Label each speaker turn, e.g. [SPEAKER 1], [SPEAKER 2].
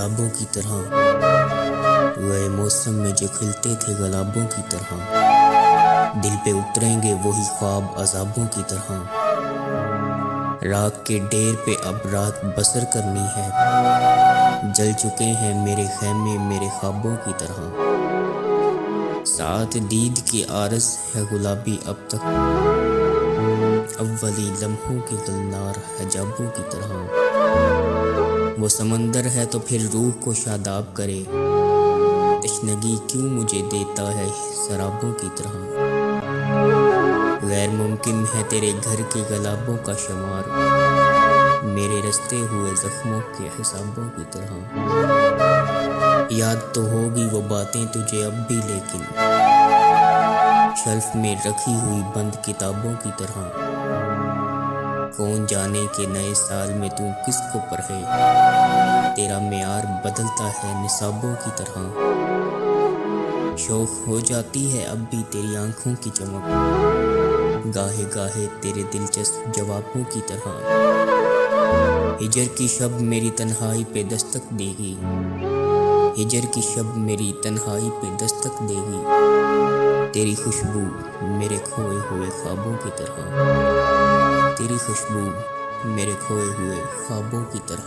[SPEAKER 1] अजाबों की तरह, गए मौसम में जो खिलते थे गुलाबों की तरह, दिल पे उतरेंगे वही ख्वाब अजाबों की तरह। राख के ढेर पे अब रात बसर करनी है, जल चुके हैं मेरे खैमे मेरे ख्वाबों की तरह। साथ दीद की आरज़ है गुलाबी अब तक, अव्वली लम्हों के गुलनार हिजाबों की तरह। वो समंदर है तो फिर रूह को शादाब करे, तशनगी क्यों मुझे देता है शराबों की तरह। गैर मुमकिन है तेरे घर के गुलाबों का शुमार, मेरे रस्ते हुए जख्मों के हिसाबों की तरह। याद तो होगी वो बातें तुझे अब भी, लेकिन शेल्फ में रखी हुई बंद किताबों की तरह। कौन जाने के नए साल में तू किसको पढ़े, तेरा मेयार बदलता है निसाबों की तरह। शौक हो जाती है अब भी तेरी आंखों की चमक, गाहे गाहे तेरे दिलचस्प जवाबों की तरह। हिजर की शब मेरी तन्हाई पे दस्तक देगी, हिजर की शब मेरी तन्हाई पे दस्तक देगी, तेरी खुशबू मेरे खोए हुए ख्वाबों की तरह, तेरी खुशबू मेरे खोए हुए ख्वाबों की तरह।